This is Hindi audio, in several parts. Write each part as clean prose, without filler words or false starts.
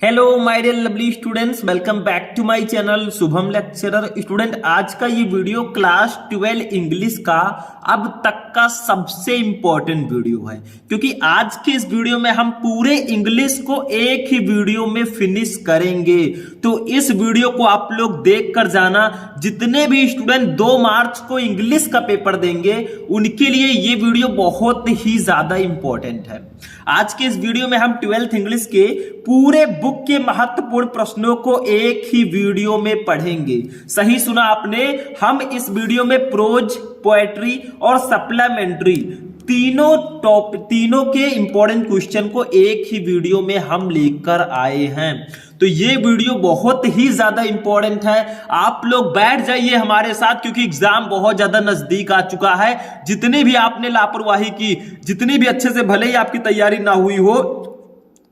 Hello my dear lovely students, welcome back to my channel Shubham lecturer. Student, आज का ये वीडियो क्लास 12 इंग्लिश का अब तक का सबसे इंपॉर्टेंट वीडियो है, क्योंकि आज के इस वीडियो में हम पूरे इंग्लिश को एक ही वीडियो में फिनिश करेंगे। तो इस वीडियो को आप लोग देख कर जाना। जितने भी स्टूडेंट 2 मार्च को इंग्लिश का पेपर देंगे उनके लिए ये वीडियो बहुत ही ज्यादा इंपॉर्टेंट है। आज के इस वीडियो में हम 12th इंग्लिश के पूरे बुक के महत्वपूर्ण प्रश्नों को एक ही वीडियो में पढ़ेंगे। सही सुना आपने, हम इस वीडियो में प्रोज, पोएट्री और सप्लीमेंट्री तीनों के इंपॉर्टेंट क्वेश्चन को एक ही वीडियो में हम लेकर आए हैं। तो ये वीडियो बहुत ही ज्यादा इंपॉर्टेंट है। आप लोग बैठ जाइए हमारे साथ, क्योंकि एग्जाम बहुत ज्यादा नजदीक आ चुका है। जितनी भी आपने लापरवाही की, जितनी भी अच्छे से भले ही आपकी तैयारी ना हुई हो,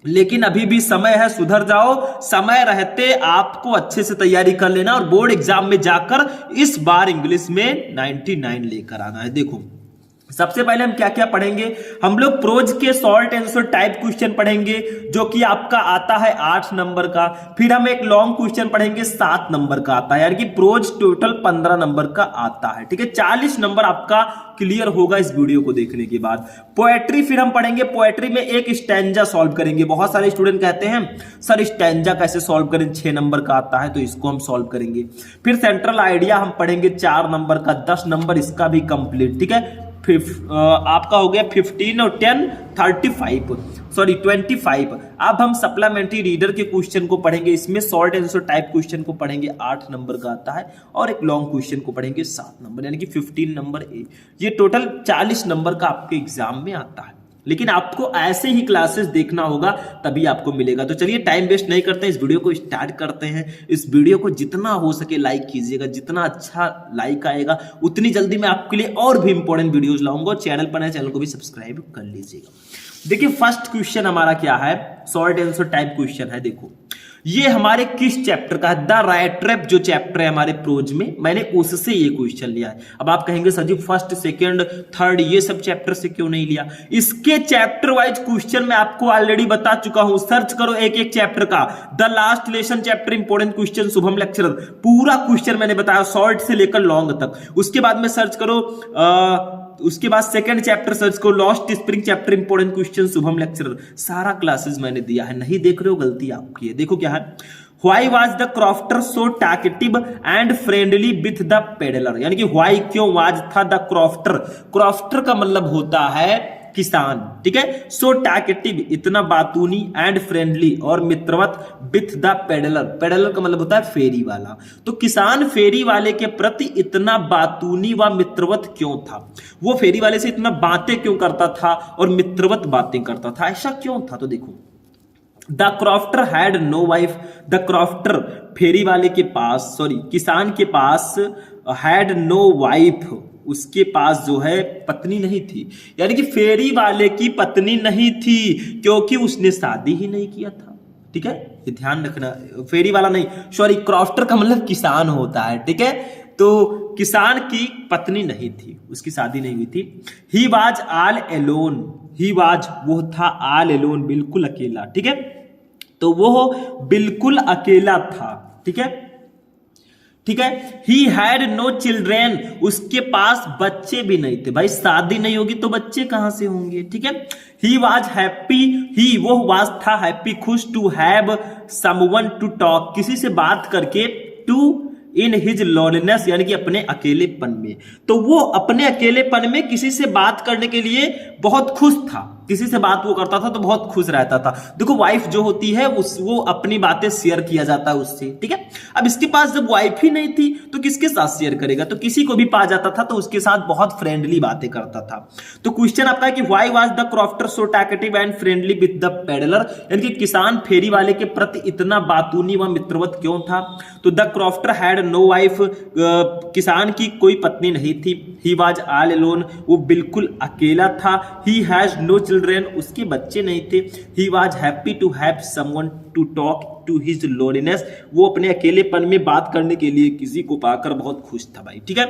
लेकिन अभी भी समय है, सुधर जाओ। समय रहते आपको अच्छे से तैयारी कर लेना और बोर्ड एग्जाम में जाकर इस बार इंग्लिश में 99 लेकर आना है। देखो, सबसे पहले हम क्या क्या पढ़ेंगे। हम लोग प्रोज के शॉर्ट आंसर टाइप क्वेश्चन पढ़ेंगे, जो कि आपका आता है 8 नंबर का। फिर हम एक लॉन्ग क्वेश्चन पढ़ेंगे 7 नंबर का आता है, यानी कि प्रोज टोटल 15 नंबर का आता है। ठीक है, 40 नंबर आपका क्लियर होगा इस वीडियो को देखने के बाद। पोएट्री फिर हम पढ़ेंगे। पोएट्री में एक स्टैंजा सॉल्व करेंगे। बहुत सारे स्टूडेंट कहते हैं सर स्टैंजा कैसे सॉल्व करें, 6 नंबर का आता है, तो इसको हम सॉल्व करेंगे। फिर सेंट्रल आइडिया हम पढ़ेंगे 4 नंबर का, 10 नंबर इसका भी कंप्लीट। ठीक है, आपका हो गया 15 और 10 25। अब हम सप्लीमेंट्री रीडर के क्वेश्चन को पढ़ेंगे। इसमें शॉर्ट आंसर टाइप क्वेश्चन को पढ़ेंगे, 8 नंबर का आता है, और एक लॉन्ग क्वेश्चन को पढ़ेंगे 7 नंबर, यानी कि 15 नंबर ए। ये टोटल 40 नंबर का आपके एग्जाम में आता है। लेकिन आपको ऐसे ही क्लासेस देखना होगा, तभी आपको मिलेगा। तो चलिए टाइम वेस्ट नहीं करते हैं, इस वीडियो को स्टार्ट करते हैं। इस वीडियो को जितना हो सके लाइक कीजिएगा। जितना अच्छा लाइक आएगा उतनी जल्दी मैं आपके लिए और भी इंपॉर्टेंट वीडियोस लाऊंगा। चैनल पर नए, चैनल को भी सब्सक्राइब कर लीजिएगा। देखिए, फर्स्ट क्वेश्चन हमारा क्या है, शॉर्ट आंसर टाइप क्वेश्चन है। देखो, ये हमारे किस चैप्टर का है, द राइट ट्रैप जो चैप्टर है हमारे प्रोज में, मैंने उससे ये क्वेश्चन लिया है। अब आप कहेंगे सर जी फर्स्ट, सेकंड, थर्ड ये सब चैप्टर से क्यों नहीं लिया। इसके चैप्टर वाइज क्वेश्चन मैं आपको ऑलरेडी बता चुका हूं। सर्च करो एक एक चैप्टर का, the last lesson chapter important question Shubham lecturer, पूरा क्वेश्चन मैंने बताया, शॉर्ट से लेकर लॉन्ग तक। उसके बाद में सर्च करो, उसके बाद सेकंड चैप्टर सर्च करो, lost spring chapter important question Shubham lecturer, सारा क्लासेस मैंने दिया है। नहीं देख रहे हो, गलती आपकी है। देखो क्या है, why was the crofter so talkative and friendly with the peddler, यानी कि व्हाई क्यों वाज था द क्रॉफ्टर। क्रॉफ्टर का मतलब होता है किसान। ठीक है, सो टॉकेटिव इतना बातूनी, एंड फ्रेंडली और मित्रवत, विथ द पेडलर, पेडलर का मतलब होता है फेरी वाला। तो किसान फेरी वाले के प्रति इतना बातूनी व मित्रवत क्यों था, वो फेरी वाले से इतना बातें क्यों करता था और मित्रवत बातें करता था, ऐसा क्यों था। तो देखो, the crofter had no wife, the crofter ferry वाले के पास, किसान के पास, हैड नो वाइफ, उसके पास जो है पत्नी नहीं थी, यानी कि फेरी वाले की पत्नी नहीं थी, क्योंकि उसने शादी ही नहीं किया था। ठीक है, ये ध्यान रखना, फेरी वाला नहीं, क्रॉफ्टर का मतलब किसान होता है। ठीक है, तो किसान की पत्नी नहीं थी, उसकी शादी नहीं हुई थी। He was all alone, he was वो था, ऑल एलोन बिल्कुल अकेला। ठीक है, तो वो बिल्कुल अकेला था। ठीक है, ही हैड नो चिल्ड्रेन, उसके पास बच्चे भी नहीं थे। भाई शादी नहीं होगी तो बच्चे कहां से होंगे। ठीक है, ही वॉज हैप्पी, ही वो वाज था हैप्पी, खुश, to have someone to talk, किसी से बात करके, टू इन हिज लोनलीनेस, यानी कि अपने अकेलेपन में। तो वो अपने अकेलेपन में किसी से बात करने के लिए बहुत खुश था, किसी से बात वो करता था तो बहुत खुश रहता था। देखो, वाइफ जो होती है वो अपनी बातें शेयर किया जाता है उससे। ठीक है, अब इसके पास जब वाइफ ही नहीं थी तो किसके साथ शेयर करेगा, तो किसी को भी पा जाता था तो उसके साथ बहुत फ्रेंडली बातें करता था। तो क्वेश्चन आपका है कि why was the crofter so talkative and friendly with the peddler, यानी कि किसान फेरी वाले के प्रति इतना बातूनी व मित्रवत क्यों था। तो the crofter had no wife, किसान की कोई पत्नी नहीं थी। ही वाज ऑल एलोन, वो बिल्कुल अकेला था। ही हैज नो चिल्ड्रेन, उसके बच्चे नहीं थे। He was happy to have someone to talk to his loneliness, वो अपने अकेलेपन में बात करने के लिए किसी को पाकर बहुत खुश था। भाई ठीक है,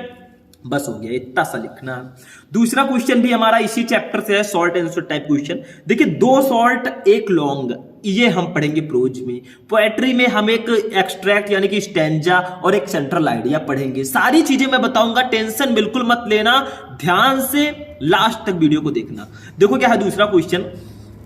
बस हो गया, इतना सा लिखना है। दूसरा क्वेश्चन भी हमारा इसी चैप्टर से है, शॉर्ट आंसर टाइप क्वेश्चन। देखिए 2 शॉर्ट 1 लॉन्ग, ये हम पढ़ेंगे प्रोज में। पोएट्री में हम एक एक्सट्रैक्ट यानी कि स्टैंजा और एक सेंट्रल आइडिया पढ़ेंगे। सारी चीजें मैं बताऊंगा, टेंशन बिल्कुल मत लेना, ध्यान से लास्ट तक वीडियो को देखना। देखो क्या है दूसरा क्वेश्चन,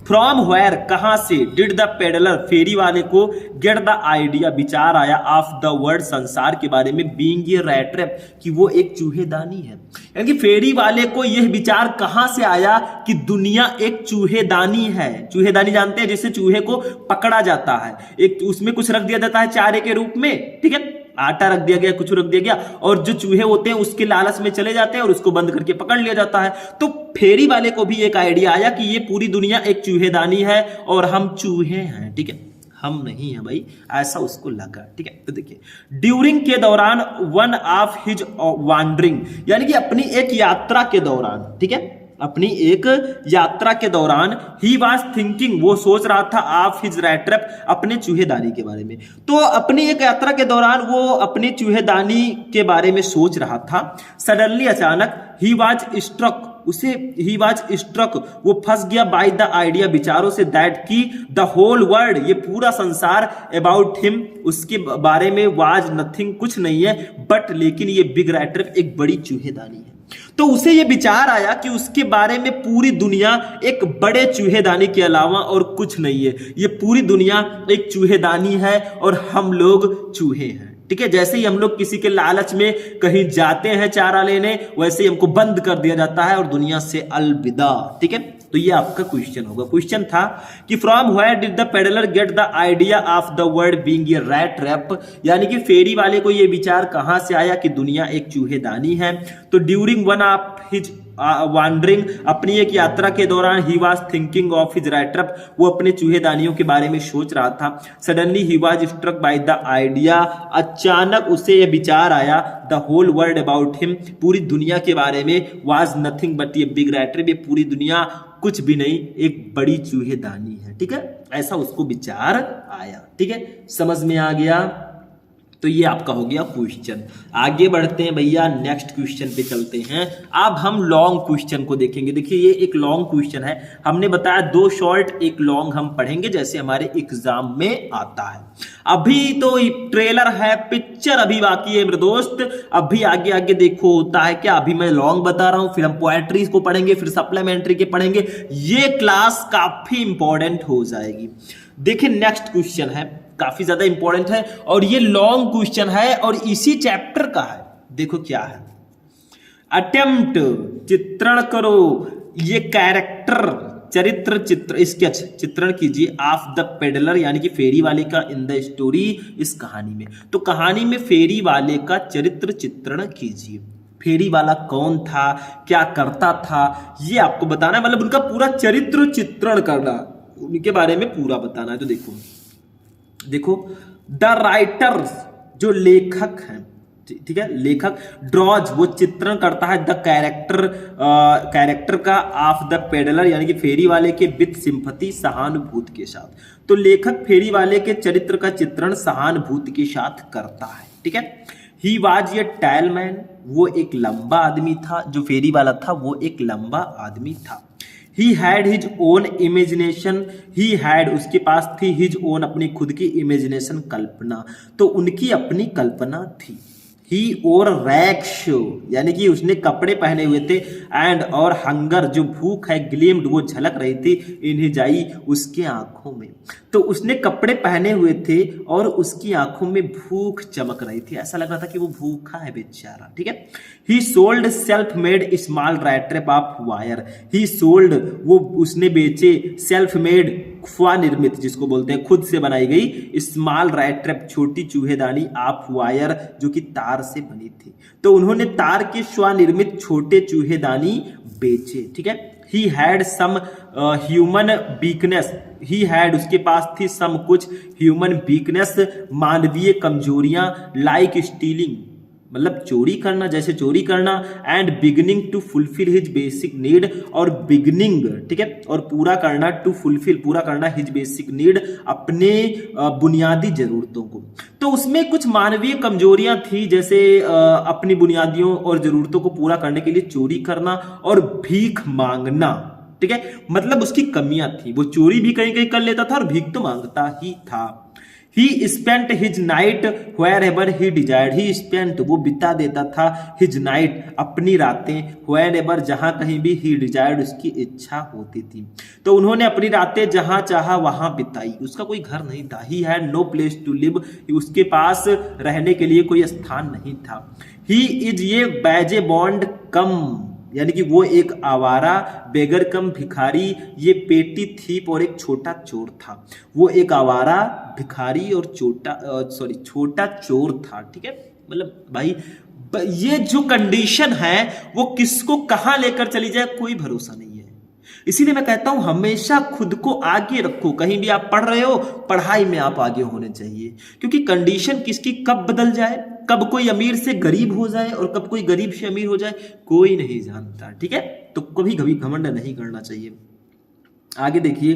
फ्रॉम वेयर, कहां से, डिड द पेडलर, फेरी वाले को, गेट द आइडिया, विचार आया, ऑफ द वर्ड, संसार के बारे में, बीइंग ए रैट ट्रैप, कि वो एक चूहेदानी है। यानी कि फेरी वाले को यह विचार कहां से आया कि दुनिया एक चूहेदानी है। चूहेदानी जानते हैं, जिससे चूहे को पकड़ा जाता है, एक उसमें कुछ रख दिया जाता है चारे के रूप में, ठीक है, आटा रख दिया गया, कुछ रख दिया गया, और जो चूहे होते हैं उसके लालच में चले जाते हैं और उसको बंद करके पकड़ लिया जाता है। तो फेरी वाले को भी एक आइडिया आया कि ये पूरी दुनिया एक चूहेदानी है और हम चूहे हैं, ठीक है, हम नहीं है भाई, ऐसा उसको लगा, ठीक है। तो देखिए, ड्यूरिंग के दौरान, वन ऑफ हिज वांडरिंग, यानी कि अपनी एक यात्रा के दौरान, ठीक है, अपनी एक यात्रा के दौरान, ही वॉज थिंकिंग, वो सोच रहा था, ऑफ हिज रैट ट्रैप, अपने चूहेदानी के बारे में। तो अपनी एक यात्रा के दौरान वो अपनी चूहेदानी के बारे में सोच रहा था। सडनली, अचानक, ही वॉज स्ट्रक, उसे ही वॉज स्ट्रक, वो फंस गया, बाय द आइडिया, विचारों से, दैट की द होल वर्ल्ड, ये पूरा संसार, अबाउट हिम, उसके बारे में, वाज नथिंग, कुछ नहीं है, बट लेकिन ये बिग रैट ट्रैप, एक बड़ी चूहेदानी है। तो उसे ये विचार आया कि उसके बारे में पूरी दुनिया एक बड़े चूहेदानी के अलावा और कुछ नहीं है, ये पूरी दुनिया एक चूहेदानी है और हम लोग चूहे हैं, ठीक है। जैसे ही हम लोग किसी के लालच में कहीं जाते हैं चारा लेने, वैसे ही हमको बंद कर दिया जाता है और दुनिया से अलविदा, ठीक है। तो ये आपका क्वेश्चन होगा। क्वेश्चन था कि from where did the peddler get the idea of the word being a rat trap, यानी कि फेरी वाले को ये विचार कहां से आया कि दुनिया एक चूहेदानी है। तो during one of his wandering, अपनी एक यात्रा के दौरान, he was thinking of his rat trap, वो अपने चूहेदानियों के बारे में सोच रहा था। Suddenly he was struck by the idea, अचानक उसे यह विचार आया, the whole world about him, पूरी दुनिया के बारे में, was nothing but a big rat trap, ये पूरी दुनिया कुछ भी नहीं, एक बड़ी चूहेदानी है, ठीक है, ऐसा उसको विचार आया, ठीक है, समझ में आ गया। तो ये आपका हो गया क्वेश्चन। आगे बढ़ते हैं भैया, नेक्स्ट क्वेश्चन पे चलते हैं। अब हम लॉन्ग क्वेश्चन को देखेंगे। देखिए ये एक लॉन्ग क्वेश्चन है, हमने बताया 2 शॉर्ट 1 लॉन्ग हम पढ़ेंगे, जैसे हमारे एग्जाम में आता है। अभी तो ट्रेलर है, पिक्चर अभी बाकी है मेरे दोस्त, अभी आगे आगे देखो होता है क्या। अभी मैं लॉन्ग बता रहा हूं, फिर हम पोएट्री को पढ़ेंगे, फिर सप्लीमेंट्री के पढ़ेंगे, ये क्लास काफी इंपॉर्टेंट हो जाएगी। देखिए नेक्स्ट क्वेश्चन है, काफी ज्यादा इंपॉर्टेंट है और ये लॉन्ग क्वेश्चन है और इसी चैप्टर का है। देखो क्या है, अटेम्प्ट, चित्रण करो, ये कैरेक्टर, चरित्र चित्र, स्केच, चित्रण कीजिए, ऑफ द पेडलर, यानी कि फेरी वाले का, इन द स्टोरी, इस कहानी में। तो कहानी में फेरी वाले का चरित्र चित्रण कीजिए। फेरी वाला कौन था, क्या करता था, ये आपको बताना है, मतलब उनका पूरा चरित्र चित्रण करना, उनके बारे में पूरा बताना है। तो देखो द राइटर, जो लेखक हैं, ठीक है, लेखक, ड्रॉज, वो चित्रण करता है, द कैरेक्टर का, ऑफ द पेडलर, यानी कि फेरी वाले के, विथ सिंपैथी, सहानुभूति के साथ। तो लेखक फेरी वाले के चरित्र का चित्रण सहानुभूति के साथ करता है, ठीक है। He was a tall man, वो एक लंबा आदमी था, जो फेरी वाला था वो एक लंबा आदमी था। He had his own imagination, he had, उसके पास थी, his own, अपनी खुद की imagination, कल्पना, तो उनकी अपनी कल्पना थी। He wore rags, यानी कि उसने कपड़े पहने हुए थे, and, और hunger, जो भूख है, gleamed, वो झलक रही थी, in his eye, उसके आंखों में। तो उसने कपड़े पहने हुए थे और उसकी आंखों में भूख चमक रही थी, ऐसा लग रहा था कि वो भूखा है बेचारा, ठीक है। He sold self made small rat trap of wire, he sold, वो उसने बेचे, self made, स्वनिर्मित, जिसको बोलते हैं खुद से बनाई गई, स्मॉल रैट ट्रैप, छोटी चूहेदानी, ऑफ वायर, जो कि तार से बनी थी। तो उन्होंने तार के स्वनिर्मित छोटे चूहेदानी बेचे, ठीक है। He had some human weakness, he had, उसके पास थी, सम, कुछ, ह्यूमन वीकनेस, मानवीय कमजोरियां, लाइक स्टीलिंग, मतलब चोरी करना, जैसे चोरी करना, and beginning to fulfil his basic need, और बिगिनिंग, ठीक है, और पूरा करना, टू फुलफिल, पूरा करना, हिज बेसिक नीड, अपने बुनियादी जरूरतों को। तो उसमें कुछ मानवीय कमजोरियां थी, जैसे अपनी बुनियादियों और जरूरतों को पूरा करने के लिए चोरी करना और भीख मांगना, ठीक है, मतलब उसकी कमियां थी। वो चोरी भी कहीं कहीं कर लेता था और भीख तो मांगता ही था। He spent his night wherever he desired. He spent, वो बिता देता था, his night, अपनी रातें, wherever, जहां कहीं भी, he desired, उसकी इच्छा होती थी। तो उन्होंने अपनी रातें जहां चाहा वहां बिताई। उसका कोई घर नहीं था। He had no place to live. उसके पास रहने के लिए कोई स्थान नहीं था। He is, ये vagabond कम, यानी कि वो एक आवारा, बेगर कम भिखारी, ये पेटी थीप और एक छोटा चोर था। वो एक आवारा, भिखारी और छोटा चोर था, ठीक है। मतलब भाई ये जो कंडीशन है वो किसको कहां लेकर चली जाए कोई भरोसा नहीं है। इसीलिए मैं कहता हूं हमेशा खुद को आगे रखो। कहीं भी आप पढ़ रहे हो, पढ़ाई में आप आगे होने चाहिए, क्योंकि कंडीशन किसकी कब बदल जाए, कब कोई अमीर से गरीब हो जाए और कब कोई गरीब से अमीर हो जाए, कोई नहीं जानता, ठीक है। तो कभी कभी घमंड नहीं करना चाहिए। आगे देखिए,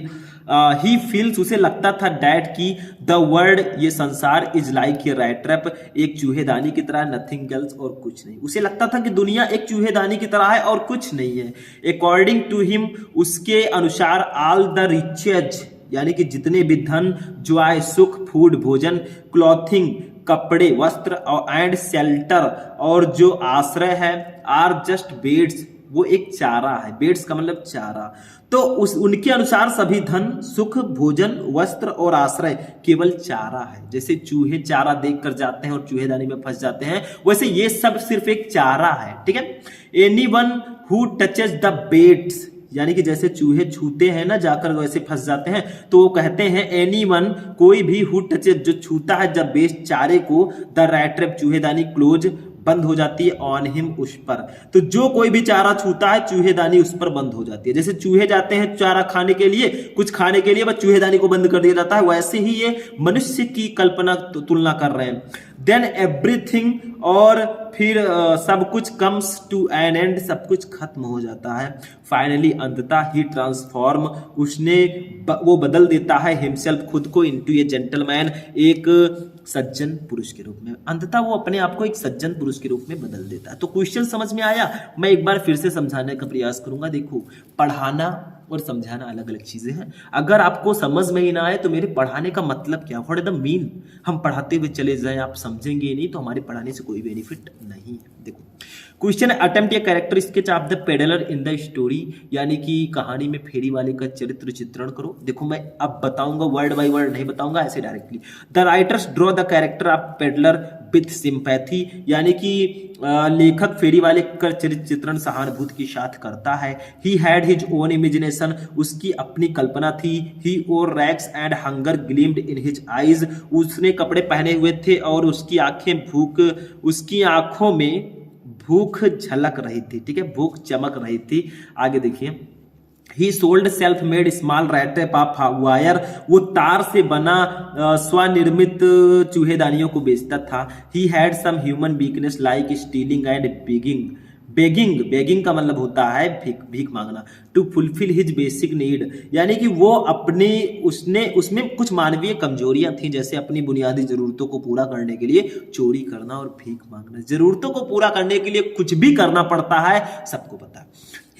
ही फील्स, उसे लगता था डैट की द वर्ल्ड, ये संसार, is like a rat trap, एक चूहेदानी की तरह, नथिंग एल्स, और कुछ नहीं। उसे लगता था कि दुनिया एक चूहेदानी की तरह है और कुछ नहीं है। अकॉर्डिंग टू हिम, उसके अनुसार, ऑल द रिचेज, यानी कि जितने भी धन, जॉय, सुख, फूड, भोजन, क्लॉथिंग, कपड़े, वस्त्र, एंड शेल्टर, और जो आश्रय है, आर जस्ट बेड्स, वो एक चारा है। बेड्स का मतलब चारा। तो उनके अनुसार सभी धन, सुख, भोजन, वस्त्र और आश्रय केवल चारा है। जैसे चूहे चारा देखकर जाते हैं और चूहेदानी में फंस जाते हैं, वैसे ये सब सिर्फ एक चारा है, ठीक है। Anyone who touches the beds, यानी कि जैसे चूहे छूते हैं ना जाकर वैसे फंस जाते हैं, तो वो कहते हैं एनीवन, कोई भी, हु टचेस, जो छूता है, जब बेस्ट, चारे को, द रैट ट्रैप, चूहेदानी, क्लोज, बंद हो जाती है, ऑन हिम, उस पर। तो जो कोई भी चारा छूता है, चूहेदानी उस पर बंद हो जाती है। जैसे चूहे जाते हैं चारा खाने के लिए, कुछ खाने के लिए, बस चूहेदानी को बंद कर दिया जाता है, वैसे ही ये मनुष्य की कल्पना तुलना कर रहे हैं। देन एवरीथिंग, और फिर सब कुछ, कम्स टू एन एंड, सब कुछ खत्म हो जाता है। फाइनली, अंततः, ही ट्रांसफॉर्म, उसने, वो बदल देता है, हिमसेल्फ, खुद को, इनटू ए जेंटलमैन, एक सज्जन पुरुष के रूप में। अंततः वो अपने आप को एक सज्जन पुरुष के रूप में बदल देता है। तो क्वेश्चन समझ में आया? मैं एक बार फिर से समझाने का प्रयास करूंगा। देखो, पढ़ाना और समझाना अलग अलग चीजें हैं। अगर आपको समझ में ही ना आए तो मेरे पढ़ाने का मतलब क्या, व्हाट इज द मीन। हम पढ़ाते हुए चले जाएं, आप समझेंगे नहीं तो हमारे पढ़ाने से कोई बेनिफिट नहीं है। देखो, question, attempt a character sketch of the peddler in the story, यानी कि कहानी में फेरी वाले का चरित्र चित्रण करो। देखो, मैं अब बताऊंगा, वर्ड बाय वर्ड नहीं बताऊंगा, ऐसे directly. The writers draw the character of peddler with sympathy, यानी कि लेखक फेरी वाले का चरित्र चित्रण सहानुभूति के साथ करता है। He had his own imagination, उसकी अपनी कल्पना थी। ही और rags and hunger gleamed in his eyes, उसने कपड़े पहने हुए थे और उसकी आंखों में भूख झलक रही थी, ठीक है, भूख चमक रही थी। आगे देखिए, he sold self made small rat trap of wire, वो तार से बना स्वनिर्मित चूहेदानियों को बेचता था। He had some human weakness like stealing and begging का मतलब होता है भीख मांगना। To fulfil his basic need, यानी कि वो उसमें कुछ मानवीय कमजोरियां थी, जैसे अपनी बुनियादी जरूरतों को पूरा करने के लिए चोरी करना और भीख मांगना। जरूरतों को पूरा करने के लिए कुछ भी करना पड़ता है, सबको पता है।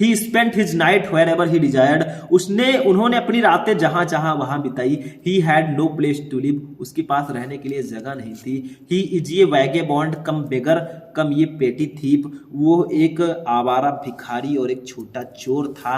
He spent his night wherever he desired, उन्होंने अपनी रातें जहां चाहा वहां बिताई। He had no place to live, उसके पास रहने के लिए जगह नहीं थी। He is ये vagabond कम बेगर कम ये पेटी थीप, वो एक आवारा भिखारी और एक छोटा चोर था।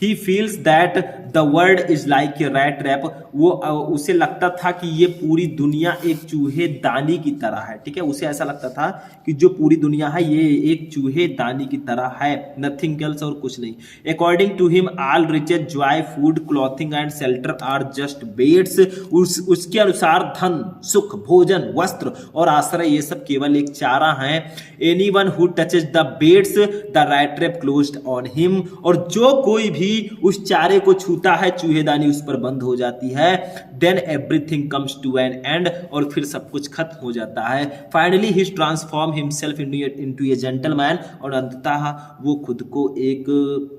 He feels that the world is like a rat trap, उसे लगता था कि ये पूरी दुनिया एक चूहेदानी की तरह है, ठीक है। उसे ऐसा लगता था कि जो पूरी दुनिया है ये एक चूहेदानी की तरह है, नथिंग एल्स, और कुछ नहीं। According to him, all riches, joy, food, clothing and shelter are just baits, उसके अनुसार धन, सुख, भोजन, वस्त्र और आश्रय ये सब केवल एक चारा है। Anyone who touches the beds, the rat trap closed on him, और जो कोई भी ही उस चारे को छूता है चूहेदानी उस पर बंद हो जाती है। Then everything comes to an end, और फिर सब कुछ खत्म हो जाता है। Finally he transform himself into a gentleman, और अंततः वो खुद को एक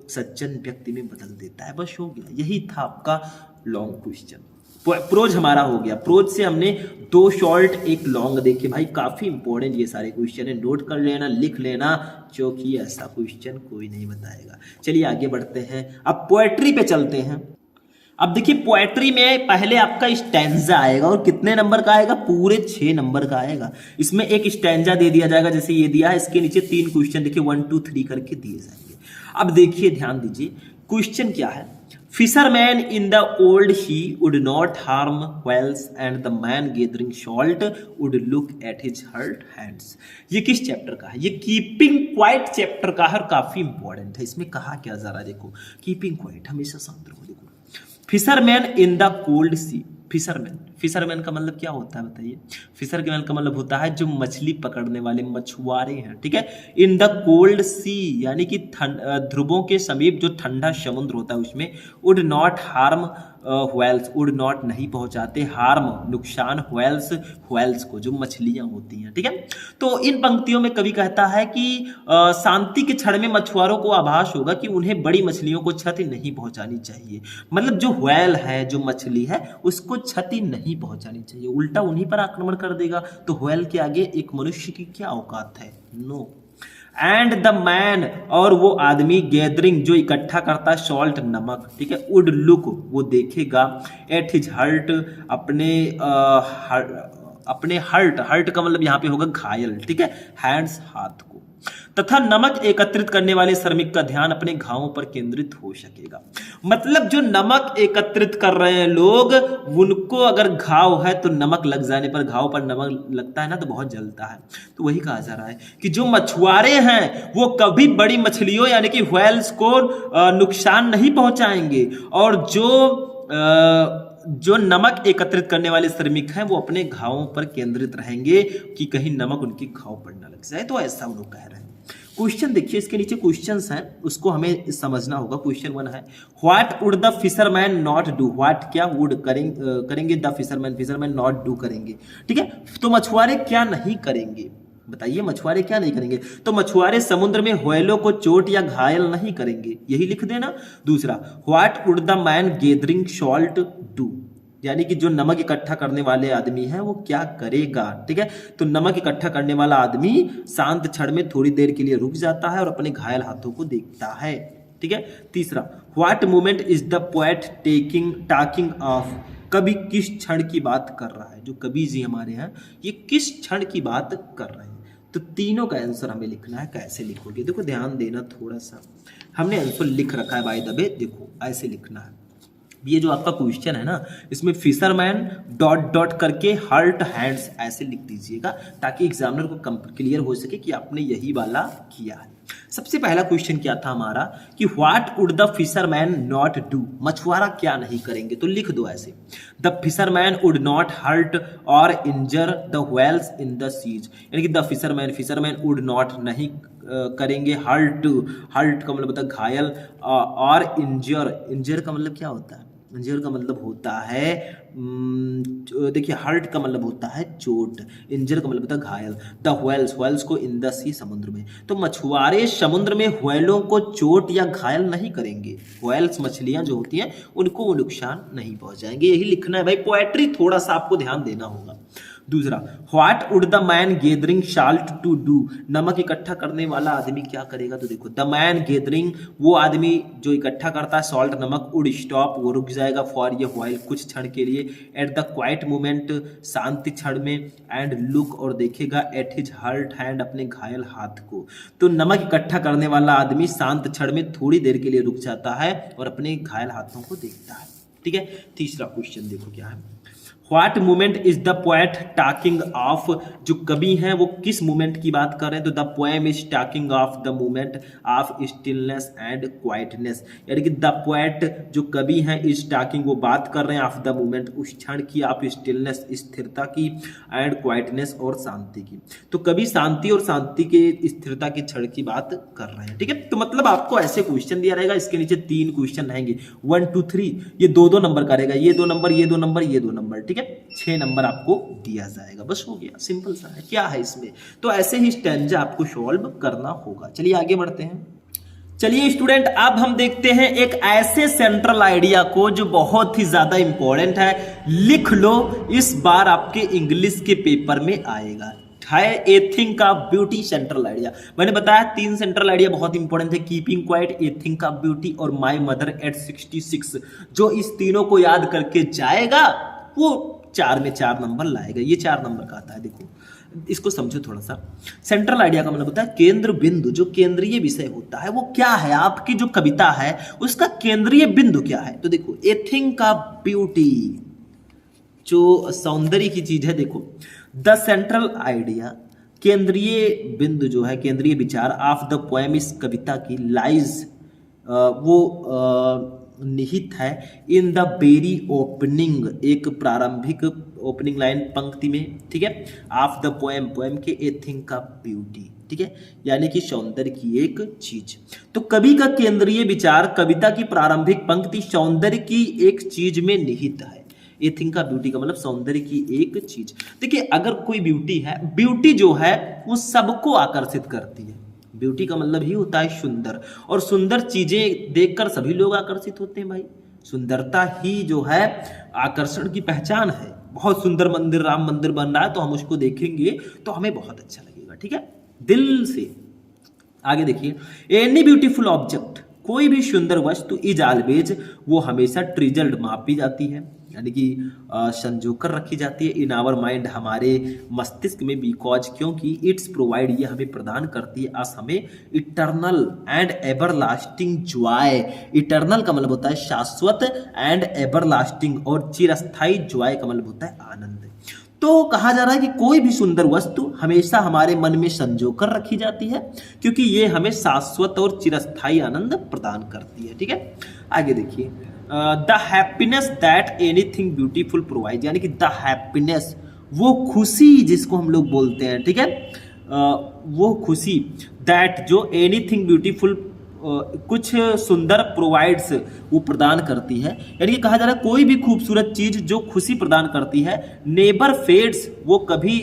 सज्जन व्यक्ति में बदल देता है। बस हो गया, यही था आपका लॉन्ग क्वेश्चन। प्रोज हमारा हो गया। प्रोज से हमने 2 शॉर्ट 1 लॉन्ग देखे भाई, काफी इंपॉर्टेंट ये सारे क्वेश्चन है, नोट कर लेना, लिख लेना, क्योंकि ऐसा क्वेश्चन कोई नहीं बताएगा। चलिए आगे बढ़ते हैं, अब पोएट्री पे चलते हैं। अब देखिए पोएट्री में पहले आपका स्टैंजा आएगा, और कितने नंबर का आएगा? पूरे 6 नंबर का आएगा। इसमें एक स्टैंजा दे दिया जाएगा, जैसे ये दिया है, इसके नीचे 3 क्वेश्चन देखिए 1 2 3 करके दिए जाएंगे। अब देखिए ध्यान दीजिए, क्वेश्चन क्या है? Fisherman in the old sea would not harm whales, and the man gathering salt would look at his hurt hands. ये किस चैप्टर का है? ये कीपिंग क्वाइट चैप्टर का है, और काफी इंपॉर्टेंट है। इसमें कहा क्या, जरा देखो, कीपिंग क्वाइट, हमेशा शांत रहो। देखो, fisherman in the cold sea. Fisherman, fisherman का मतलब क्या होता है बताइए? फिशरमैन का मतलब होता है जो मछली पकड़ने वाले मछुआरे हैं, ठीक है। इन द कोल्ड सी यानी कि ध्रुवों के समीप जो ठंडा समुद्र होता है उसमें, would not harm whales, would not नहीं पहुंचाते, हार्म नुकसान, व्हेल्स को जो मछलियां होती हैं, ठीक है। तो इन पंक्तियों में कवि कहता है कि शांति के क्षण में मछुआरों को आभास होगा कि उन्हें बड़ी मछलियों को क्षति नहीं पहुंचानी चाहिए। मतलब जो व्हेल है, जो मछली है, उसको क्षति नहीं पहुंचानी चाहिए, उल्टा उन्हीं पर आक्रमण कर देगा। तो व्हेल के आगे एक मनुष्य की क्या औकात है? नो। एंड द मैन, और वो आदमी, गैदरिंग जो इकट्ठा करता है सॉल्ट नमक, ठीक है, वुड लुक वो देखेगा, एट हिज हर्ट अपने हर्ट का मतलब यहाँ पे होगा घायल, ठीक है, हैंड्स हाथ को, तथा नमक एकत्रित करने वाले श्रमिक का ध्यान अपने घावों पर केंद्रित हो सकेगा। मतलब जो नमक एकत्रित कर रहे हैं लोग, उनको अगर घाव है तो नमक लग जाने पर, घाव पर नमक लगता है ना तो बहुत जलता है। तो वही कहा जा रहा है कि जो मछुआरे हैं वो कभी बड़ी मछलियों यानी कि व्हेल्स को नुकसान नहीं पहुंचाएंगे, और जो नमक एकत्रित करने वाले श्रमिक हैं वो अपने घावों पर केंद्रित रहेंगे कि कहीं नमक उनके घाव पर न लग जाए। तो ऐसा वो लोग कह रहे हैं। क्वेश्चन देखिए, इसके नीचे क्वेश्चंस हैं, उसको हमें समझना होगा। क्वेश्चन 1 है, what would the fisherman not do. What क्या, वुड करेंगे, द फिशरमैन नॉट डू करेंगे, ठीक है। तो मछुआरे क्या नहीं करेंगे बताइए? मछुआरे क्या नहीं करेंगे? तो मछुआरे समुद्र में व्हेलों को चोट या घायल नहीं करेंगे, यही लिख देना। दूसरा, what would the man gathering salt do, यानी कि जो नमक इकट्ठा करने वाले आदमी है वो क्या करेगा, ठीक है। तो नमक इकट्ठा करने वाला आदमी शांत क्षण में थोड़ी देर के लिए रुक जाता है और अपने घायल हाथों को देखता है, ठीक है। तीसरा, what moment is the poet talking of. कवि किस क्षण की बात कर रहा है? जो कवि जी हमारे हैं ये किस क्षण की बात कर रहे हैं? तो तीनों का आंसर हमें लिखना है। कैसे लिखोगे? देखो ध्यान देना थोड़ा सा, हमने आंसर लिख रखा है बाय द वे, देखो ऐसे लिखना है। ये जो आपका क्वेश्चन है ना, इसमें फिशरमैन डॉट डॉट करके हर्ट हैंड्स ऐसे लिख दीजिएगा, ताकि एग्जामिनर को क्लियर हो सके कि आपने यही वाला किया है। सबसे पहला क्वेश्चन क्या था हमारा कि what would the fisherman not do, मछुआरा क्या नहीं करेंगे? तो लिख दो ऐसे, the fisherman would not hurt और injure the whales in the seas, यानी कि द फिशरमैन वुड नॉट नहीं करेंगे, हर्ट का मतलब होता है घायल, और इंजर का मतलब क्या होता है? इंजर का मतलब होता है, देखिए हर्ट का मतलब होता है चोट, इंजर का मतलब होता है घायल। द व्हेल्स को इन द सी, समुद्र में। तो मछुआरे समुद्र में व्हेलों को चोट या घायल नहीं करेंगे, व्हेल्स मछलियां जो होती हैं उनको वो नुकसान नहीं पहुंचाएंगे, यही लिखना है भाई। पोएट्री थोड़ा सा आपको ध्यान देना होगा। दूसरा, what would the man gathering salt to do, नमक इकट्ठा करने वाला आदमी क्या करेगा? तो देखो, द मैन गैदरिंग, वो आदमी जो इकट्ठा करता है सॉल्ट नमक, वुड स्टॉप, वो रुक जाएगा, फॉर ये व्हाइल, कुछ क्षण के लिए, एट द क्वाइट मोमेंट, शांति क्षण में, एंड लुक, और देखेगा, एट हिज हर्ट हैंड, अपने घायल हाथ को। तो नमक इकट्ठा करने वाला आदमी शांत क्षण में थोड़ी देर के लिए रुक जाता है और अपने घायल हाथों को देखता है, ठीक है। तीसरा क्वेश्चन देखो क्या है, what movement is the poet talking of, जो कवि हैं वो किस मूवमेंट की बात कर रहे हैं, तो the poem is talking of the movement of stillness and quietness, यानी कि द पोएट जो कवि हैं इज टॉकिंग वो बात कर रहे हैं ऑफ द मूवमेंट उस क्षण की, ऑफ स्टिलनेस स्थिरता की, एंड क्वाइटनेस और शांति की। तो कवि शांति और शांति के स्थिरता के क्षण की बात कर रहे हैं, ठीक है। तो मतलब आपको ऐसे क्वेश्चन दिया रहेगा, इसके नीचे 3 क्वेश्चन रहेंगे 1 2 3, ये 2 नंबर का रहेगा, ये 2 नंबर, ये 2 नंबर, ये 2 नंबर, ठीक है। 6 नंबर आपको दिया जाएगा, बस हो गया, सिंपल सा है। क्या है इसमें, तो ऐसे ही स्टैंजा आपको सॉल्व करना होगा। चलिए आगे बढ़ते हैं। चलिए स्टूडेंट, अब हम देखते हैं एक ऐसे सेंट्रल आइडिया को जो बहुत ही ज्यादा इंपॉर्टेंट है, लिख लो, इस बार आपके इंग्लिश के पेपर में आएगा, है a thing of beauty central idea. मैंने बताया 3 सेंट्रल आइडिया बहुत इंपॉर्टेंट है, keeping quiet, a thing of beauty और माय मदर एट 66। जो इस तीनों को याद करके जाएगा वो 4 में 4 नंबर लाएगा। ये 4 नंबर का आता है, देखो इसको समझो थोड़ा सा। सेंट्रल आइडिया का मतलब होता है केंद्र बिंदु, जो केंद्रीय विषय होता है वो क्या है, आपकी जो कविता है उसका केंद्रीय बिंदु क्या है। तो देखो ए थिंक ऑफ ब्यूटी, जो सौंदर्य की चीज है, देखो द सेंट्रल आइडिया, केंद्रीय बिंदु जो है, केंद्रीय विचार ऑफ द पोएम, इस कविता की, लाइज वो निहित है इन द वेरी ओपनिंग, एक प्रारंभिक ओपनिंग लाइन पंक्ति में, ठीक है, ऑफ द पोएम, पोएम के, ए थिंक ऑफ ब्यूटी, ठीक है, यानी कि सौंदर्य की एक चीज। तो कवि का केंद्रीय विचार कविता की प्रारंभिक पंक्ति सौंदर्य की एक चीज में निहित है। ए थिंक ऑफ ब्यूटी का मतलब सौंदर्य की एक चीज। देखिए अगर कोई ब्यूटी है, ब्यूटी जो है वो सबको आकर्षित करती है, ब्यूटी का मतलब ही होता है सुंदर, और सुंदर चीजें देखकर सभी लोग आकर्षित होते हैं भाई। सुंदरता ही जो है आकर्षण की पहचान है। बहुत सुंदर मंदिर, राम मंदिर बन रहा है तो हम उसको देखेंगे तो हमें बहुत अच्छा लगेगा, ठीक है, दिल से। आगे देखिए, एनी ब्यूटीफुल ऑब्जेक्ट, कोई भी सुंदर वस्तु, इज ऑलवेज, वो हमेशा ट्रिजल्ड, मापी जाती है, यानी कि संजोकर रखी जाती है, इन आवर माइंड, हमारे मस्तिष्क में, बिकॉज, क्योंकि, इट्स प्रोवाइड, ये हमें प्रदान करती है, अस, हमें, eternal and everlasting Joy. Eternal का मतलब होता है शाश्वत, एंड एवरलास्टिंग और चिरस्थायी, जॉय का मतलब होता है आनंद। तो कहा जा रहा है कि कोई भी सुंदर वस्तु हमेशा हमारे मन में संजोकर रखी जाती है, क्योंकि ये हमें शाश्वत और चिरस्थायी आनंद प्रदान करती है, ठीक है। आगे देखिए, the happiness that anything beautiful provide, यानी कि द हैप्पीनेस, वो खुशी जिसको हम लोग बोलते हैं, ठीक है, वो खुशी, दैट जो एनीथिंग ब्यूटीफुल, कुछ सुंदर, प्रोवाइड्स, वो प्रदान करती है, यानी कि कहा जा रहा है कोई भी खूबसूरत चीज जो खुशी प्रदान करती है, नेबर फेड्स, वो कभी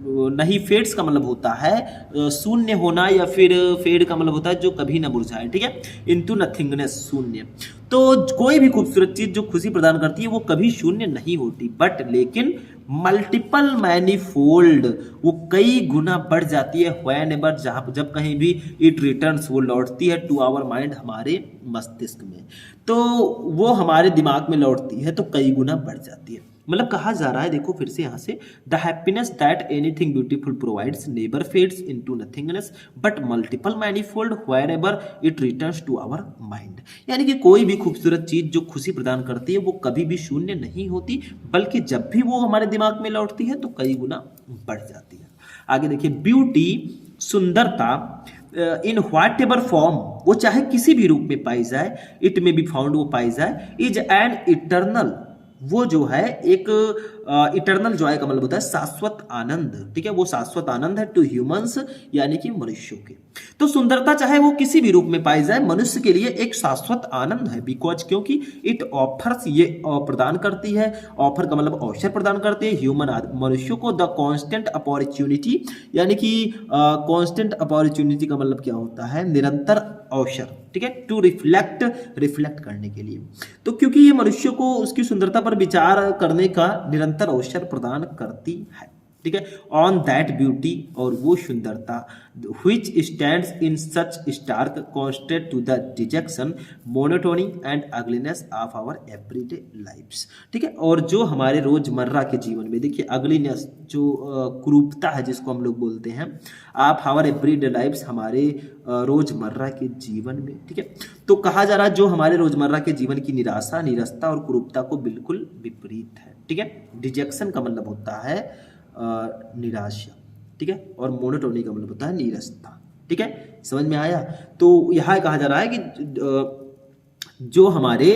नहीं, फेड्स का मतलब होता है शून्य होना, या फिर फेड का मतलब होता है जो कभी ना मुरझाए, ठीक है, इनटू नथिंगनेस, शून्य। तो कोई भी खूबसूरत चीज जो खुशी प्रदान करती है वो कभी शून्य नहीं होती, बट लेकिन मल्टीपल मैनीफोल्ड, वो कई गुना बढ़ जाती है, व्हेन एवर, जब कहीं भी, इट रिटर्न्स, वो लौटती है, टू आवर माइंड, हमारे मस्तिष्क में, तो वो हमारे दिमाग में लौटती है तो कई गुना बढ़ जाती है। मतलब कहा जा रहा है, देखो फिर से यहाँ से, the happiness that anything beautiful provides never fades into nothingness but multiple manifold wherever it returns to our mind, यानी कि कोई भी खूबसूरत चीज जो खुशी प्रदान करती है वो कभी भी शून्य नहीं होती, बल्कि जब भी वो हमारे दिमाग में लौटती है तो कई गुना बढ़ जाती है। आगे देखिए, ब्यूटी, सुंदरता, इन व्हाट एवर फॉर्म, वो चाहे किसी भी रूप में पाई जाए, इट में बी फाउंड, वो पाई जाए, इज एन इटर्नल, वो जो है एक इटर्नल जॉय का मतलब होता है शाश्वत आनंद, ठीक है, वो शाश्वत आनंद है टू ह्यूमंस, यानी कि मनुष्यों के। तो सुंदरता चाहे वो किसी भी रूप में पाई जाए, मनुष्य के लिए एक शाश्वत आनंद है, बिकॉज, क्योंकि, इट ऑफर्स, ये प्रदान करती है, ऑफर का मतलब अवसर प्रदान करती है, ह्यूमन, मनुष्यों को, द कॉन्स्टेंट अपॉर्चुनिटी, यानी कि कॉन्स्टेंट अपॉर्चुनिटी का मतलब क्या होता है, निरंतर अवसर, ठीक है, टू रिफ्लेक्ट करने के लिए। तो क्योंकि ये मनुष्य को उसकी सुंदरता पर विचार करने का निरंतर अवसर प्रदान करती है, ठीक है, ऑन दैट ब्यूटी, और वो सुंदरता, which stands in such stark contrast to the dejection, monotony and ugliness of our everyday lives। ठीक है, और जो हमारे रोजमर्रा के जीवन में देखिए अगलीनेस जो कुरूपता है जिसको हम लोग बोलते हैं, आप आवर एवरीडे लाइव्स, हमारे रोजमर्रा के जीवन में। ठीक है, तो कहा जा रहा है जो हमारे रोजमर्रा के जीवन की निराशा, निरस्ता और कुरूपता को बिल्कुल विपरीत है। ठीक है, डिजेक्शन का मतलब होता है निराशा, ठीक है, और मोनोटोनी का मतलब होता है नीरसता। ठीक है, समझ में आया। तो यहाँ कहा जा रहा है कि जो हमारे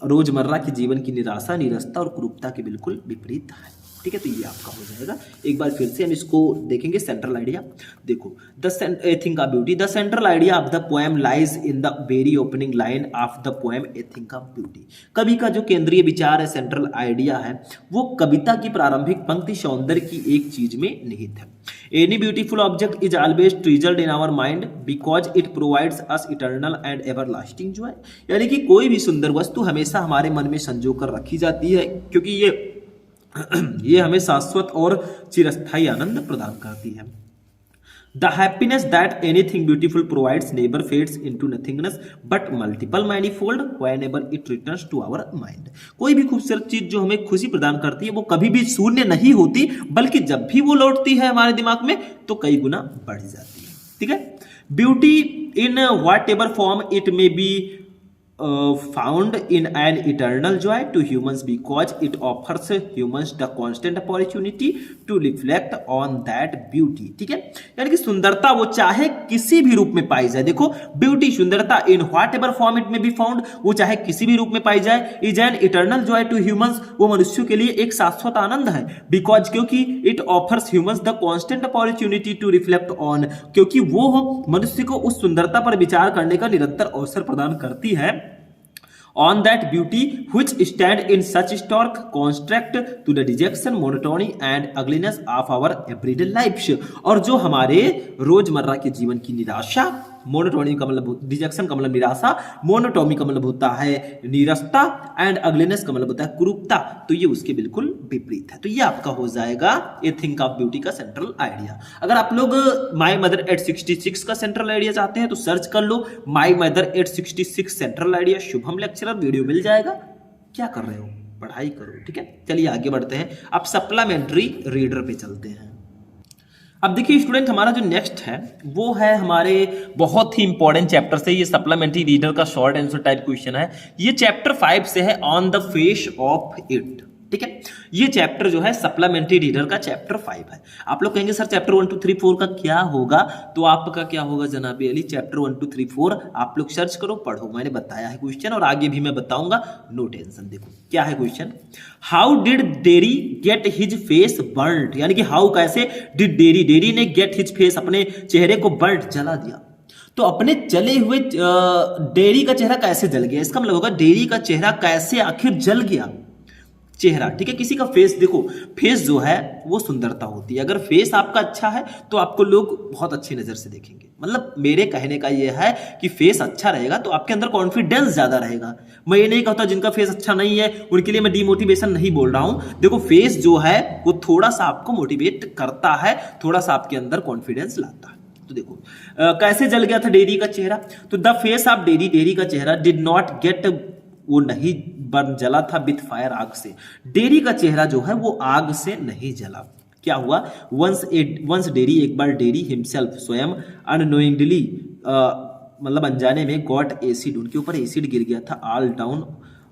रोजमर्रा के जीवन की निराशा, नीरसता और कुरूपता के बिल्कुल विपरीत है। ठीक है, तो ये आपका हो जाएगा। एक बार फिर से हम इसको देखेंगे सेंट्रल आइडिया। देखो, a thing of beauty, the central idea of the poem lies in the very opening line of the poem a thing of beauty. कवि का जो केंद्रीय विचार है, सेंट्रल आइडिया है, वो कविता की प्रारंभिक पंक्ति सौंदर्य की एक चीज में निहित है। Any beautiful object is always treasured in our mind because it provides us eternal and everlasting joy. यानी कि कोई भी सुंदर वस्तु हमेशा हमारे मन में संजो कर रखी जाती है, क्योंकि ये हमें शाश्वत और चिरस्थायी आनंद प्रदान करती है। The happiness that anything beautiful provides never fades into nothingness but multiple manifold whenever it returns to our mind. कोई भी खूबसूरत चीज जो हमें खुशी प्रदान करती है वो कभी भी शून्य नहीं होती, बल्कि जब भी वो लौटती है हमारे दिमाग में तो कई गुना बढ़ जाती है। ठीक है, beauty in whatever form it may be found in an eternal joy to humans because it offers humans the constant opportunity to reflect on that beauty। ठीक है, यानी कि सुंदरता वो चाहे किसी भी रूप में पाई जाए। देखो, ब्यूटी सुंदरता in whatever form it may be found, वो चाहे किसी भी रूप में पाई जाए, is an eternal joy to humans, वो मनुष्यों के लिए एक शाश्वत आनंद है। बिकॉज, क्योंकि it offers humans the constant opportunity to reflect on, क्योंकि वो मनुष्य को उस सुंदरता पर विचार करने का निरंतर अवसर प्रदान करती है। On that beauty which stand in such stark contrast to the dejection, monotony and ugliness of our everyday lives। और जो हमारे रोजमर्रा के जीवन की निराशा, मोनोटोनी का मतलब डिजेक्शन का मतलब निराशा, मोनोटोमी का मतलब होता है नीरसता, एंड अगलीनेस का मतलब होता है कुरूपता, तो ये उसके बिल्कुल विपरीत है। तो ये आपका हो जाएगा ए थिंक ऑफ ब्यूटी का सेंट्रल आइडिया। अगर आप लोग माई मदर 866 का सेंट्रल आइडिया चाहते हैं तो सर्च कर लो my mother 866 central idea Shubham lecturer, video मिल जाएगा। क्या कर रहे हो, पढ़ाई करो। ठीक है, चलिए आगे बढ़ते हैं। अब सप्लीमेंट्री रीडर पे चलते हैं। अब देखिए स्टूडेंट, हमारा जो नेक्स्ट है वो है हमारे बहुत ही इंपॉर्टेंट चैप्टर से, ये सप्लीमेंट्री रीडर का शॉर्ट आंसर टाइप क्वेश्चन है। ये चैप्टर 5 से है, on the face of it. ठीक है, ये चैप्टर जो है सप्लीमेंट्री रीडर का चैप्टर 5 है। आप लोग कहेंगे सर चैप्टर 1 2 3 4 का क्या होगा, तो आपका क्या होगा जनाबी अली, चैप्टर 1 2 3 4 आप लोग सर्च करो, पढ़ो। मैंने बताया है क्वेश्चन और आगे भी मैं बताऊंगा, नो टेंशन। देखो क्या है question, how did Derry get his face burned, यानी कि हाउ कैसे डिड डेरी ने गेट हिज फेस, अपने चेहरे को बर्न्ड जला दिया। तो अपने जले हुए डेरी का चेहरा कैसे जल गया, इसका मतलब होगा डेरी का चेहरा कैसे आखिर जल गया चेहरा। ठीक है, किसी का फेस, देखो फेस जो है वो सुंदरता होती है। अगर फेस आपका अच्छा है तो आपको लोग बहुत अच्छी नजर से देखेंगे। मतलब मेरे कहने का ये है कि फेस अच्छा रहेगा तो आपके अंदर कॉन्फिडेंस ज्यादा रहेगा। मैं ये नहीं कहता जिनका फेस अच्छा नहीं है उनके लिए मैं डिमोटिवेशन नहीं बोल रहा हूं। देखो फेस जो है वो थोड़ा सा आपको मोटिवेट करता है, थोड़ा सा आपके अंदर कॉन्फिडेंस लाता है। तो देखो कैसे जल गया था डेरी का चेहरा, तो द फेस ऑफ डेरी का चेहरा डिड नॉट गेट, वो नहीं बर्न जला था विथ फायर, आग से। डेरी का चेहरा जो है वो आग से नहीं जला। क्या हुआ, वंस डेरी, एक बार डेरी हिमसेल्फ स्वयं अननोइंगली, मतलब अनजाने में, गॉट एसिड, उनके ऊपर एसिड गिर गया था, ऑल डाउन